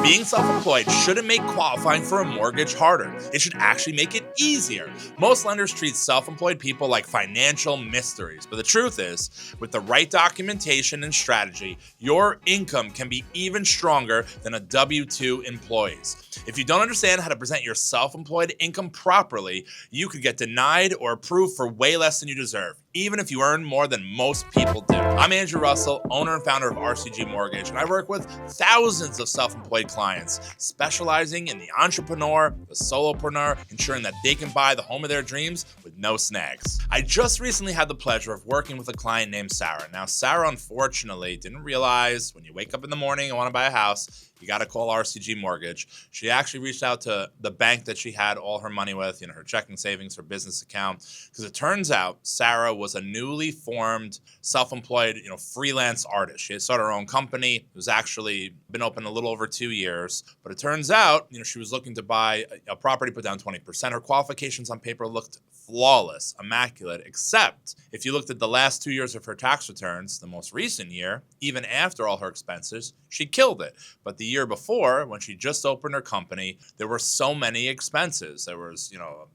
Being self-employed shouldn't make qualifying for a mortgage harder. It should actually make it easier. Most lenders treat self-employed people like financial mysteries, but the truth is, with the right documentation and strategy, your income can be even stronger than a W-2 employee's. If you don't understand how to present your self-employed income properly, you could get denied or approved for way less than you deserve, even if you earn more than most people do. I'm Andrew Russell, owner and founder of RCG Mortgage, and I work with thousands of self-employed clients, specializing in the entrepreneur, the solopreneur, ensuring that they can buy the home of their dreams with no snags. I just recently had the pleasure of working with a client named Sarah. Now, Sarah, unfortunately, didn't realize when you wake up in the morning and want to buy a house, you got to call RCG Mortgage. She actually reached out to the bank that she had all her money with, her checking savings, her business account, because it turns out Sarah was a newly formed, self-employed, freelance artist. She had started her own company. It was actually been open a little over 2 years, but it turns out, she was looking to buy a property, put down 20%. Her qualifications on paper looked flawless, immaculate, except if you looked at the last 2 years of her tax returns, the most recent year, even after all her expenses, she killed it. But the year before, when she just opened her company, there were so many expenses. There was,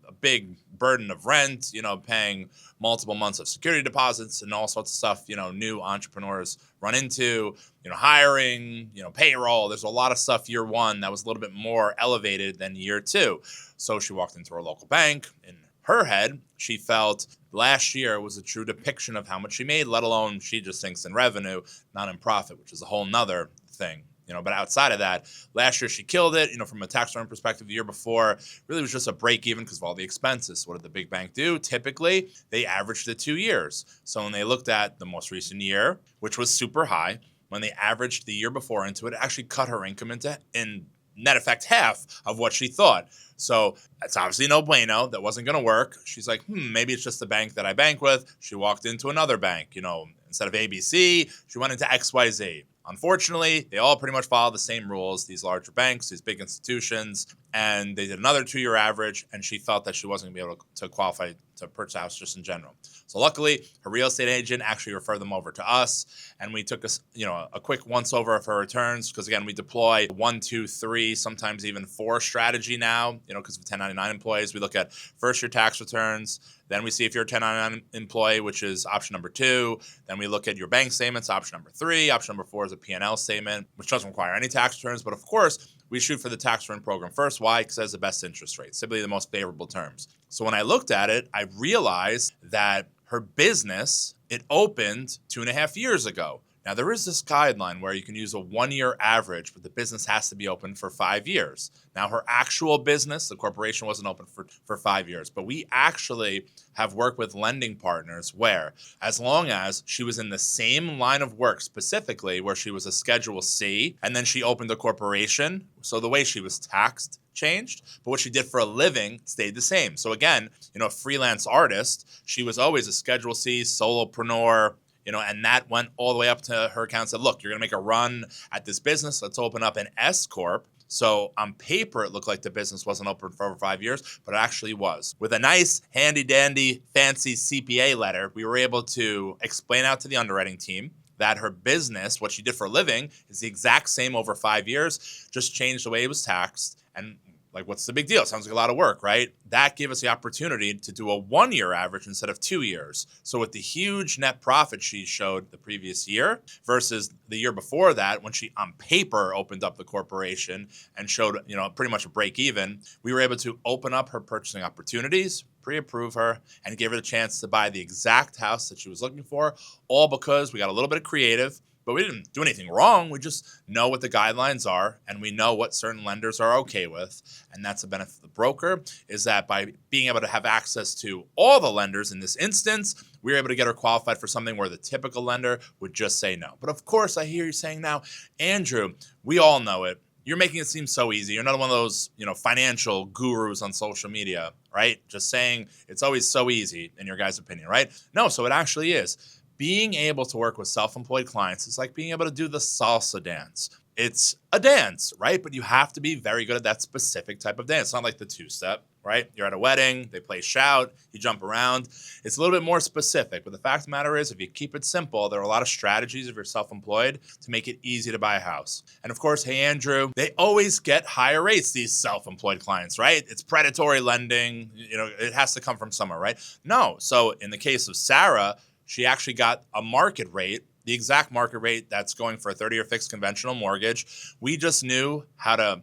a big burden of rent, paying multiple months of security deposits and all sorts of stuff, new entrepreneurs run into, hiring, payroll. There's a lot of stuff year one that was a little bit more elevated than year two. So she walked into her local bank. In her head, she felt last year was a true depiction of how much she made, let alone she just thinks in revenue, not in profit, which is a whole nother thing. But outside of that, last year she killed it. From a tax return perspective, the year before really was just a break even because of all the expenses. What did the big bank do? Typically, they averaged it 2 years. So when they looked at the most recent year, which was super high, when they averaged the year before into it, it actually cut her income in net effect half of what she thought. So that's obviously no bueno. That wasn't going to work. She's like, maybe it's just the bank that I bank with. She walked into another bank. Instead of ABC, she went into XYZ. Unfortunately, they all pretty much follow the same rules, these larger banks, these big institutions, and they did another 2-year average, and she felt that she wasn't going to be able to qualify to purchase a house just in general. So luckily, her real estate agent actually referred them over to us, and we took a quick once-over of her returns, because again, we deploy 1, 2, 3, sometimes even 4 strategy now, because of 1099 employees. We look at first-year tax returns, then we see if you're a 1099 employee, which is option number 2. Then we look at your bank statements, option number 3. Option number 4 is a P&L statement, which doesn't require any tax returns. But of course, we shoot for the tax return program first. Why? Because it has the best interest rate, simply the most favorable terms. So when I looked at it, I realized that her business, it opened 2.5 years ago. Now, there is this guideline where you can use a 1-year average, but the business has to be open for 5 years. Now, her actual business, the corporation, wasn't open for 5 years, but we actually have worked with lending partners where, as long as she was in the same line of work, specifically where she was a Schedule C, and then she opened a corporation, so the way she was taxed changed, but what she did for a living stayed the same. So again, a freelance artist, she was always a Schedule C, solopreneur, and that went all the way up to her account and said, look, you're going to make a run at this business. Let's open up an S Corp. So on paper, it looked like the business wasn't open for over 5 years, but it actually was. With a nice, handy-dandy, fancy CPA letter, we were able to explain out to the underwriting team that her business, what she did for a living, is the exact same over 5 years, just changed the way it was taxed. And what's the big deal? Sounds like a lot of work, right? That gave us the opportunity to do a 1-year average instead of 2 years. So with the huge net profit she showed the previous year versus the year before that, when she on paper opened up the corporation and showed, pretty much a break even, we were able to open up her purchasing opportunities, pre-approve her, and give her the chance to buy the exact house that she was looking for, all because we got a little bit of creative. But we didn't do anything wrong. We just know what the guidelines are, and we know what certain lenders are okay with. And that's the benefit of the broker, is that by being able to have access to all the lenders in this instance, we were able to get her qualified for something where the typical lender would just say no. But of course, I hear you saying now, Andrew, we all know it. You're making it seem so easy. You're not one of those, financial gurus on social media, right? Just saying it's always so easy in your guys' opinion, right? No, so it actually is. Being able to work with self-employed clients is like being able to do the salsa dance. it's a dance, right? But you have to be very good at that specific type of dance. It's not like the two-step, right? You're at a wedding, they play shout, you jump around. It's a little bit more specific. But the fact of the matter is, if you keep it simple, there are a lot of strategies if you're self-employed to make it easy to buy a house. And of course, hey, Andrew, they always get higher rates, these self-employed clients, right? It's predatory lending. It has to come from somewhere, right? No. So in the case of Sarah, she actually got a market rate, the exact market rate that's going for a 30-year fixed conventional mortgage. We just knew how to,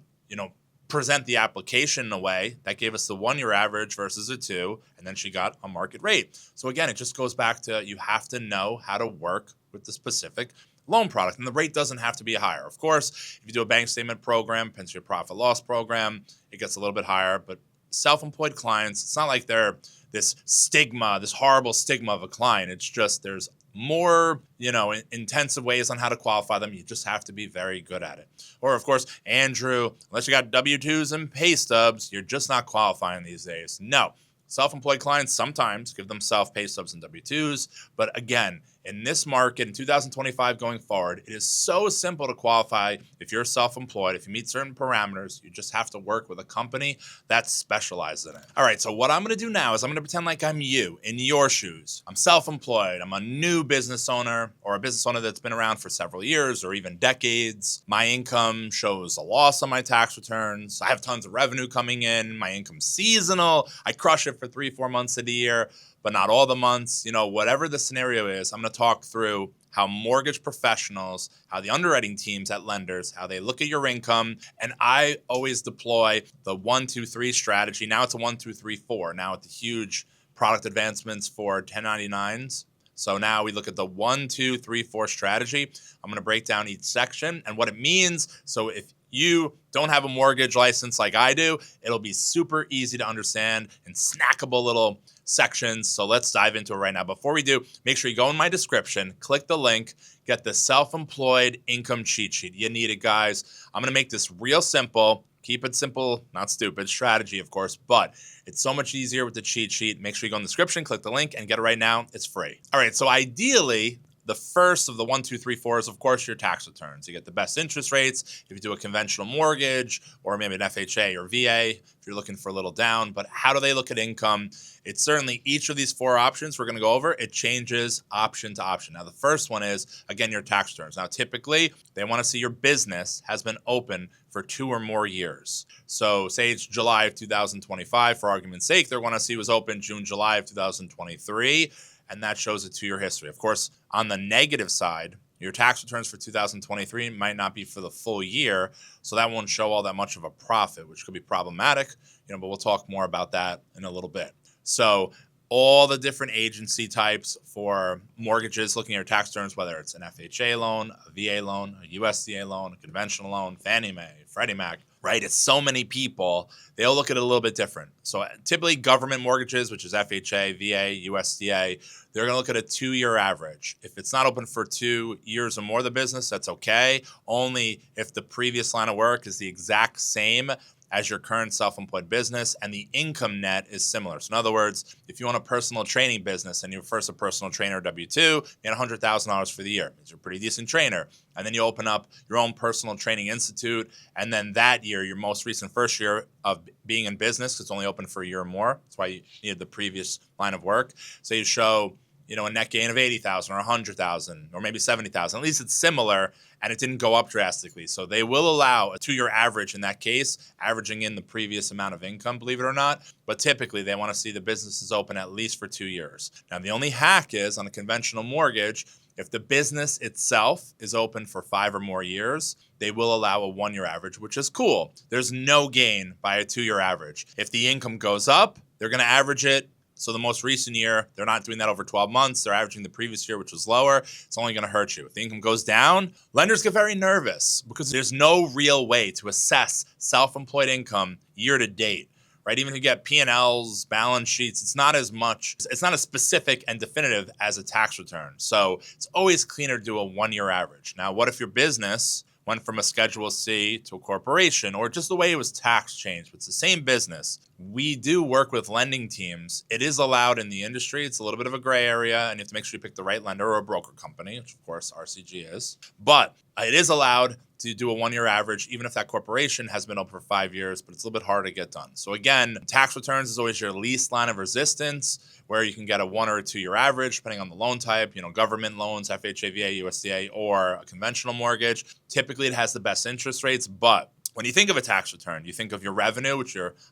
present the application in a way that gave us the 1-year average versus a 2, and then she got a market rate. So again, it just goes back to you have to know how to work with the specific loan product, and the rate doesn't have to be higher. Of course, if you do a bank statement program, pension profit loss program, it gets a little bit higher, but self-employed clients, it's not like they're this stigma, this horrible stigma of a client. It's just there's more, intensive ways on how to qualify them. You just have to be very good at it. Or, of course, Andrew, unless you got W-2s and pay stubs, you're just not qualifying these days. No. Self-employed clients sometimes give themselves pay stubs and W-2s, but again, in this market, in 2025 going forward, it is so simple to qualify if you're self-employed. If you meet certain parameters, you just have to work with a company that specializes in it. All right, so what I'm going to do now is I'm going to pretend like I'm you, in your shoes. I'm self-employed. I'm a new business owner or a business owner that's been around for several years or even decades. My income shows a loss on my tax returns. I have tons of revenue coming in. My income's seasonal. I crush it for 3-4 months of the year, but not all the months. Whatever the scenario is, I'm going to talk through how mortgage professionals, how the underwriting teams at lenders, how they look at your income. And I always deploy the 1, 2, 3 strategy. Now it's a 1, 2, 3, 4. Now with the huge product advancements for 1099s. So now we look at the 1, 2, 3, 4 strategy. I'm going to break down each section and what it means. So if you don't have a mortgage license like I do, it'll be super easy to understand and snackable little sections. So let's dive into it right now. Before we do, make sure you go in my description, click the link, get the self-employed income cheat sheet. You need it, guys. I'm going to make this real simple. Keep it simple, not stupid. Strategy, of course, but it's so much easier with the cheat sheet. Make sure you go in the description, click the link, and get it right now. It's free. All right, so ideally, the first of the 1, 2, 3, 4 is, of course, your tax returns. You get the best interest rates if you do a conventional mortgage or maybe an FHA or VA if you're looking for a little down. But how do they look at income? It's certainly each of these 4 options we're going to go over. It changes option to option. Now, the first one is, again, your tax returns. Now, typically, they want to see your business has been open for 2 or more years. So say it's July of 2025, for argument's sake, they're going to see it was open June, July of 2023. And that shows a 2-year history. Of course, on the negative side, your tax returns for 2023 might not be for the full year, so that won't show all that much of a profit, which could be problematic, but we'll talk more about that in a little bit. So all the different agency types for mortgages, looking at your tax returns, whether it's an FHA loan, a VA loan, a USDA loan, a conventional loan, Fannie Mae, Freddie Mac, right? It's so many people, they'll look at it a little bit different. So typically government mortgages, which is FHA, VA, USDA, they're going to look at a 2-year average. If it's not open for 2 years or more, the business, that's okay. Only if the previous line of work is the exact same as your current self-employed business and the income net is similar. So in other words, if you own a personal training business and you're first a personal trainer W-2, you get $100,000 for the year. It's a pretty decent trainer. And then you open up your own personal training institute. And then that year, your most recent first year of being in business, it's only open for a year or more. That's why you needed the previous line of work. So you show a net gain of 80,000 or 100,000 or maybe 70,000. At least it's similar and it didn't go up drastically. So they will allow a 2-year average in that case, averaging in the previous amount of income, believe it or not. But typically they want to see the businesses open at least for 2 years. Now, the only hack is on a conventional mortgage, if the business itself is open for 5 or more years, they will allow a 1-year average, which is cool. There's no gain by a 2-year average. If the income goes up, they're going to average it. So the most recent year, they're not doing that over 12 months. They're averaging the previous year, which was lower. It's only going to hurt you. If the income goes down, lenders get very nervous because there's no real way to assess self-employed income year to date, right? Even if you get P&Ls, balance sheets, it's not as specific and definitive as a tax return. So it's always cleaner to do a 1-year average. Now, what if your business went from a Schedule C to a corporation, or just the way it was tax changed? It's the same business. we do work with lending teams. It is allowed in the industry. It's a little bit of a gray area, and you have to make sure you pick the right lender or a broker company, which of course RCG is. But it is allowed to do a 1-year average, even if that corporation has been open for 5 years, but it's a little bit harder to get done. So again, tax returns is always your least line of resistance, where you can get a 1 or a 2-year average, depending on the loan type, government loans, FHA, VA, USDA, or a conventional mortgage. Typically, it has the best interest rates, but when you think of a tax return, you think of your revenue,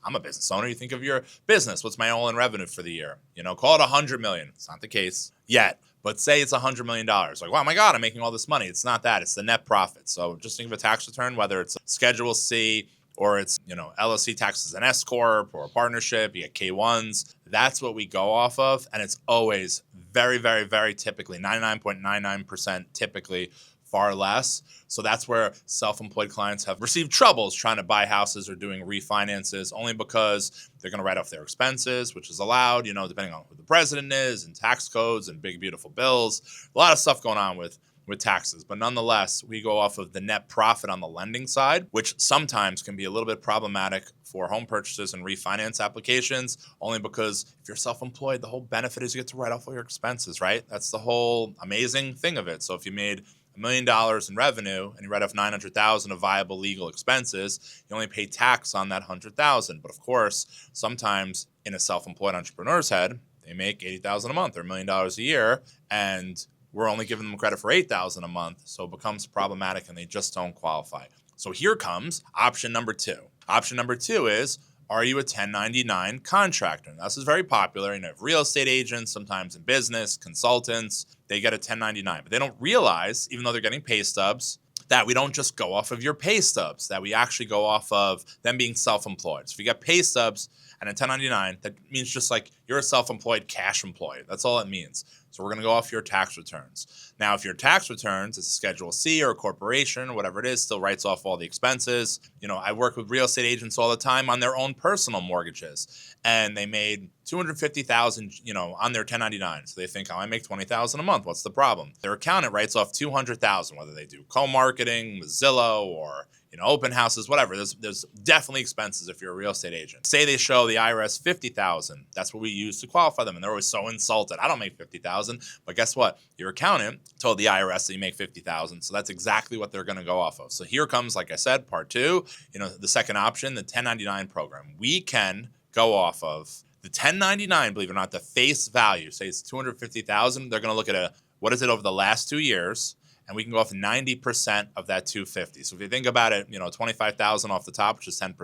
I'm a business owner. You think of your business. What's my all-in revenue for the year? Call it $100 million. It's not the case yet, but say it's $100 million. Like, wow, my God, I'm making all this money. It's not that. It's the net profit. So just think of a tax return, whether it's Schedule C or it's, LLC taxes, an S Corp or a partnership, you get K1s. That's what we go off of. And it's always very, very, very typically, 99.99% typically, far less. So that's where self-employed clients have received troubles trying to buy houses or doing refinances, only because they're going to write off their expenses, which is allowed, depending on who the president is and tax codes and big, beautiful bills. A lot of stuff going on with taxes. But nonetheless, we go off of the net profit on the lending side, which sometimes can be a little bit problematic for home purchases and refinance applications, only because if you're self-employed, the whole benefit is you get to write off all your expenses, right? That's the whole amazing thing of it. So if you made $1 million in revenue and you write off $900,000 of viable legal expenses, you only pay tax on that $100,000. But of course, sometimes in a self-employed entrepreneur's head, they make $80,000 a month or $1 million a year, and we're only giving them credit for $8,000 a month. So it becomes problematic and they just don't qualify. So here comes option number 2. Option number 2 is, are you a 1099 contractor? Now, this is very popular. Real estate agents, sometimes in business, consultants, they get a 1099, but they don't realize, even though they're getting pay stubs, that we don't just go off of your pay stubs, that we actually go off of them being self-employed. So if you get pay stubs and a 1099, that means just like you're a self-employed cash employee. That's all it means. So we're going to go off your tax returns. Now, if your tax returns is Schedule C or a corporation or whatever it is, still writes off all the expenses. I work with real estate agents all the time on their own personal mortgages, and they made $250,000, on their 1099. So they think, I make $20,000 a month. What's the problem? Their accountant writes off $200,000, whether they do co-marketing with Zillow or open houses, whatever. There's definitely expenses if you're a real estate agent. Say they show the IRS $50,000. That's what we use to qualify them. And they're always so insulted. I don't make $50,000. But guess what? Your accountant told the IRS that you make $50,000. So that's exactly what they're going to go off of. So here comes, like I said, part 2, the second option, the 1099 program. We can go off of the 1099, believe it or not, the face value. Say it's $250,000. They're going to look at what is it over the last 2 years? And we can go off 90% of that 250. So if you think about it, 25,000 off the top, which is 10%,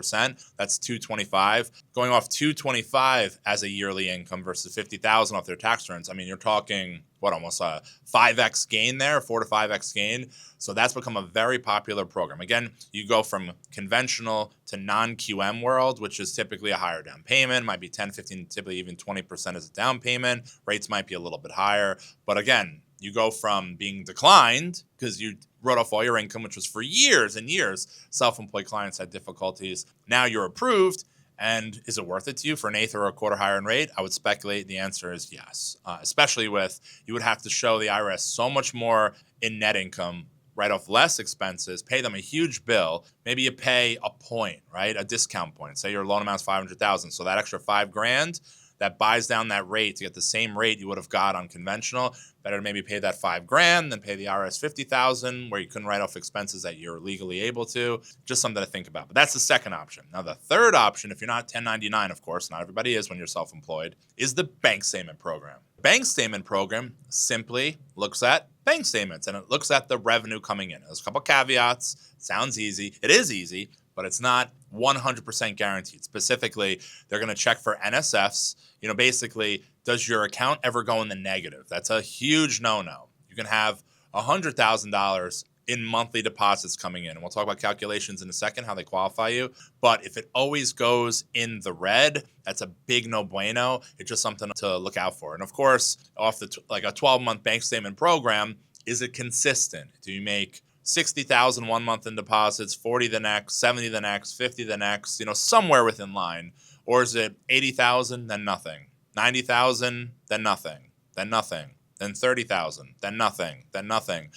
that's 225. Going off 225 as a yearly income versus 50,000 off their tax returns. I mean, you're talking almost a 5x gain there, 4 to 5x gain. So that's become a very popular program. Again, you go from conventional to non-QM world, which is typically a higher down payment, might be 10, 15, typically even 20% as a down payment. Rates might be a little bit higher. But again, you go from being declined because you wrote off all your income, which was for years and years. Self-employed clients had difficulties. Now you're approved. And is it worth it to you for an eighth or a quarter higher in rate? I would speculate the answer is yes, especially with you would have to show the IRS so much more in net income, write off less expenses, pay them a huge bill. Maybe you pay a point, right? A discount point. Say your loan amount's $500,000. So that extra $5,000 that buys down that rate to get the same rate you would have got on conventional. Better to maybe pay that $5,000 than pay the IRS $50,000 where you couldn't write off expenses that you're legally able to. Just something to think about. But that's the second option. Now, the third option, if you're not 1099, of course, not everybody is when you're self-employed, is the bank statement program. Bank statement program simply looks at bank statements and it looks at the revenue coming in. There's a couple caveats. Sounds easy. It is easy, but it's not 100% guaranteed. Specifically, they're going to check for NSFs. Basically, does your account ever go in the negative? That's a huge no-no. You can have $100,000 in monthly deposits coming in. And we'll talk about calculations in a second, how they qualify you. But if it always goes in the red, that's a big no bueno. It's just something to look out for. And of course, off the like a 12-month bank statement program, is it consistent? Do you make 60,000 one month in deposits, 40 the next, 70 the next, 50 the next, somewhere within line? Or is it 80,000, then nothing, 90,000, then nothing, then nothing, then 30,000, then nothing, then nothing?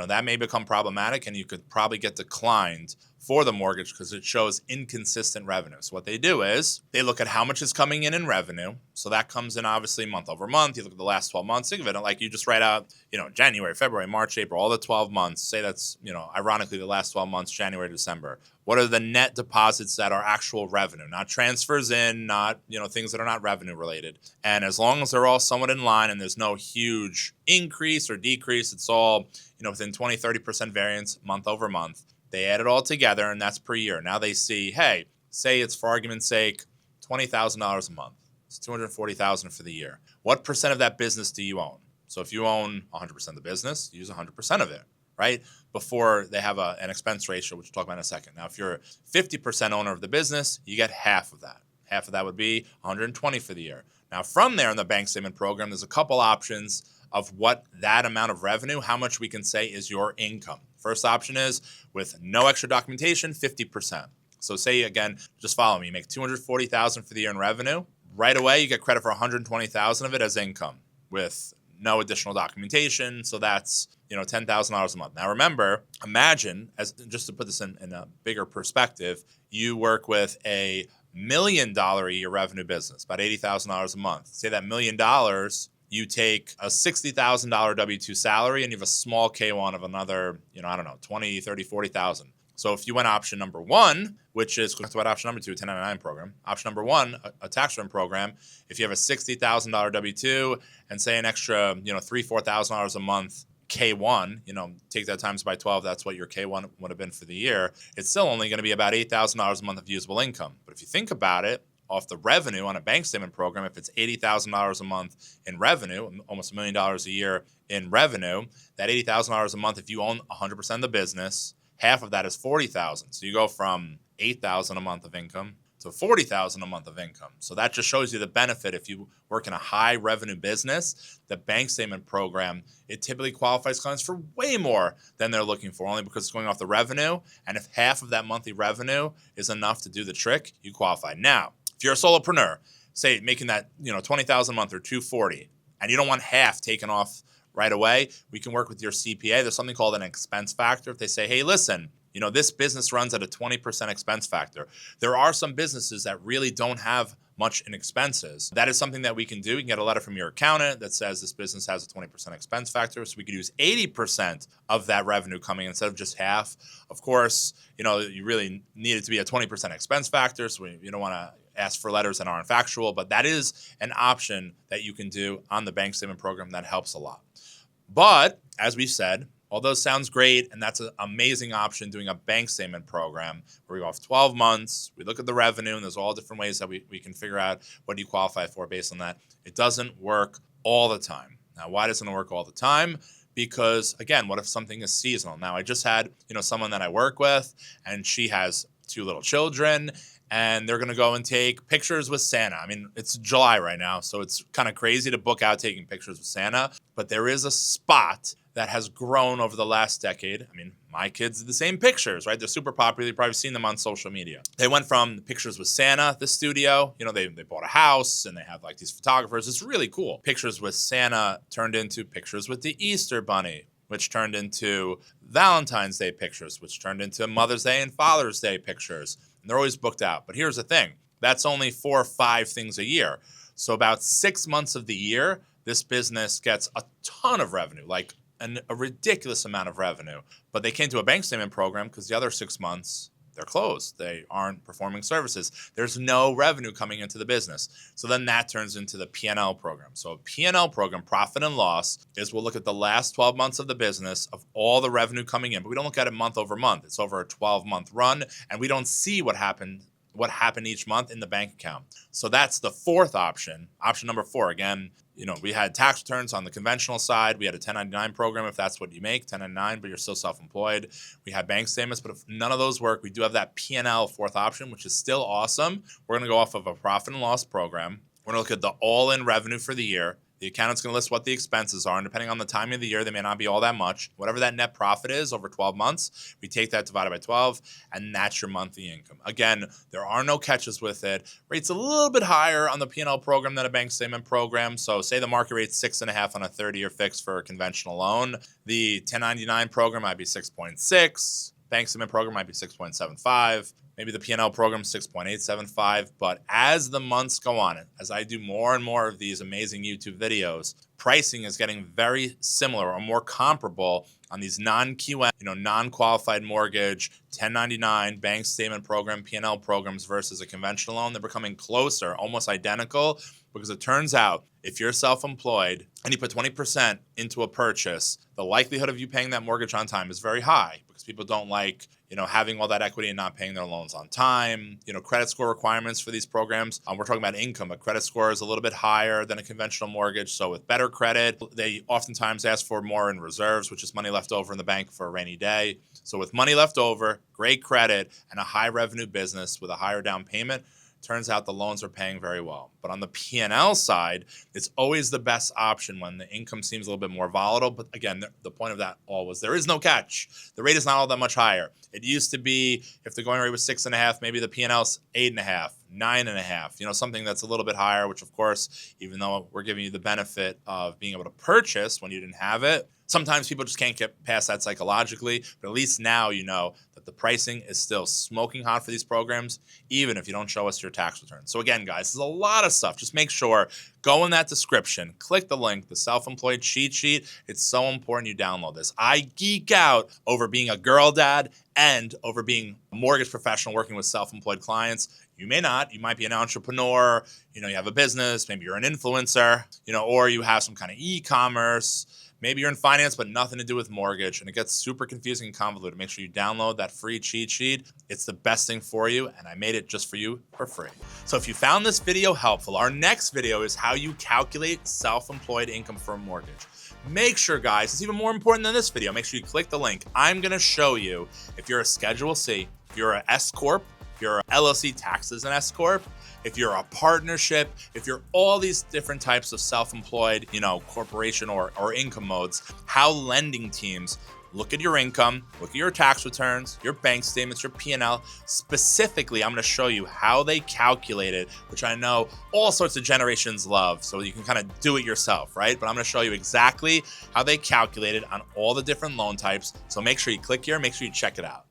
That may become problematic and you could probably get declined for the mortgage because it shows inconsistent revenue. So what they do is they look at how much is coming in revenue. So that comes in obviously month over month. You look at the last 12 months. Think of it like you just write out, January, February, March, April, all the 12 months. Say that's, ironically the last 12 months, January, December. What are the net deposits that are actual revenue, not transfers in, not, things that are not revenue related. And as long as they're all somewhat in line and there's no huge increase or decrease, it's all, within 20, 30% variance month over month. They add it all together, and that's per year. Now they see, hey, say it's for argument's sake, $20,000 a month. It's $240,000 for the year. What percent of that business do you own? So if you own 100% of the business, use 100% of it, right? Before they have an expense ratio, which we'll talk about in a second. Now, if you're 50% owner of the business, you get half of that. Half of that would be $120 for the year. Now, from there in the bank statement program, there's a couple options of what that amount of revenue, how much we can say is your income. First option is with no extra documentation, 50%. So say again, just follow me, you make $240,000 for the year in revenue. Right away, you get credit for $120,000 of it as income with no additional documentation. So that's, $10,000 a month. Now remember, imagine, just to put this in a bigger perspective, you work with a $1 million a year revenue business, about $80,000 a month. Say that $1 million, you take a $60,000 W-2 salary and you have a small K-1 of another, 20, 30, 40,000. So if you went option number one, which is, we'll talk about option number two, a 1099 program. Option number one, a tax return program. If you have a $60,000 W-2 and say an extra, $3,000, $4,000 a month K-1, take that times by 12, that's what your K-1 would have been for the year. It's still only going to be about $8,000 a month of usable income. But if you think about it, off the revenue on a bank statement program, if it's $80,000 a month in revenue, almost $1 million a year in revenue, that $80,000 a month, if you own 100% of the business, half of that is $40,000. So you go from $8,000 a month of income to $40,000 a month of income. So that just shows you the benefit. If you work in a high revenue business, the bank statement program, it typically qualifies clients for way more than they're looking for, only because it's going off the revenue. And if half of that monthly revenue is enough to do the trick, you qualify. Now, if you're a solopreneur, say making that, $20,000 a month or $240,000, and you don't want half taken off right away, we can work with your CPA. There's something called an expense factor. If they say, hey, listen, this business runs at a 20% expense factor. There are some businesses that really don't have much in expenses. That is something that we can do. You can get a letter from your accountant that says this business has a 20% expense factor. So we could use 80% of that revenue coming instead of just half. Of course, you really need it to be a 20% expense factor. So you don't want to ask for letters that aren't factual, but that is an option that you can do on the bank statement program that helps a lot. But as we said, although it sounds great, and that's an amazing option, doing a bank statement program where we go off 12 months, we look at the revenue, and there's all different ways that we can figure out what you qualify for based on that. It doesn't work all the time. Now, why doesn't it work all the time? Because, again, what if something is seasonal? Now, I just had, someone that I work with, and she has 2 little children, and they're going to go and take pictures with Santa. I mean, it's July right now, so it's kind of crazy to book out taking pictures with Santa, but there is a spot that has grown over the last decade. I mean, my kids did the same pictures, right? They're super popular. You've probably seen them on social media. They went from pictures with Santa, the studio, they bought a house and they have like these photographers. It's really cool. Pictures with Santa turned into pictures with the Easter Bunny, which turned into Valentine's Day pictures, which turned into Mother's Day and Father's Day pictures. And they're always booked out. But here's the thing. That's only 4 or 5 things a year. So about 6 months of the year, this business gets a ton of revenue, like a ridiculous amount of revenue. But they came to a bank statement program because the other 6 months, they're closed. They aren't performing services. There's no revenue coming into the business. So then that turns into the P&L program. So a P&L program, profit and loss, is we'll look at the last 12 months of the business of all the revenue coming in. But we don't look at it month over month. It's over a 12-month run, and we don't see what happened each month in the bank account. So that's the 4th option. Option number 4, again, we had tax returns on the conventional side. We had a 1099 program if that's what you make, 1099, but you're still self-employed. We had bank statements, but if none of those work, we do have that P&L 4th option, which is still awesome. We're going to go off of a profit and loss program. We're going to look at the all-in revenue for the year. The accountant's going to list what the expenses are, and depending on the time of the year, they may not be all that much. Whatever that net profit is over 12 months, we take that divided by 12, and that's your monthly income. Again, there are no catches with it. Rate's a little bit higher on the P&L program than a bank statement program. So say the market rate's 6.5 on a 30-year fix for a conventional loan. The 1099 program might be 6.6. bank statement program might be 6.75. Maybe the P&L program 6.875. But as the months go on, as I do more and more of these amazing YouTube videos, pricing is getting very similar or more comparable on these non-QM, non-qualified mortgage, 1099, bank statement program, P&L programs versus a conventional loan. They're becoming closer, almost identical, because it turns out if you're self-employed and you put 20% into a purchase, the likelihood of you paying that mortgage on time is very high because people don't like, having all that equity and not paying their loans on time. Credit score requirements for these programs. We're talking about income. A credit score is a little bit higher than a conventional mortgage. So with better credit, they oftentimes ask for more in reserves, which is money left over in the bank for a rainy day. So with money left over, great credit, and a high revenue business with a higher down payment, turns out the loans are paying very well. But on the P&L side, it's always the best option when the income seems a little bit more volatile. But again, the point of that all was there is no catch. The rate is not all that much higher. It used to be if the going rate was 6.5, maybe the P&L's 8.5, 9.5, something that's a little bit higher, which of course, even though we're giving you the benefit of being able to purchase when you didn't have it, sometimes people just can't get past that psychologically, but at least now you know that the pricing is still smoking hot for these programs, even if you don't show us your tax return. So again, guys, there's a lot of stuff. Just make sure, go in that description, click the link, the self-employed cheat sheet. It's so important you download this. I geek out over being a girl dad and over being a mortgage professional working with self-employed clients. You may not. You might be an entrepreneur. You have a business. Maybe you're an influencer, or you have some kind of e-commerce. Maybe you're in finance, but nothing to do with mortgage, and it gets super confusing and convoluted. Make sure you download that free cheat sheet. It's the best thing for you, and I made it just for you for free. So if you found this video helpful, our next video is how you calculate self-employed income for a mortgage. Make sure, guys, it's even more important than this video. Make sure you click the link. I'm going to show you if you're a Schedule C, if you're an S Corp, if you're a LLC taxes and S Corp, if you're a partnership, if you're all these different types of self-employed, corporation or income modes, how lending teams look at your income, look at your tax returns, your bank statements, your P&L. Specifically, I'm going to show you how they calculate it, which I know all sorts of generations love, so you can kind of do it yourself, right? But I'm going to show you exactly how they calculate it on all the different loan types. So make sure you click here, make sure you check it out.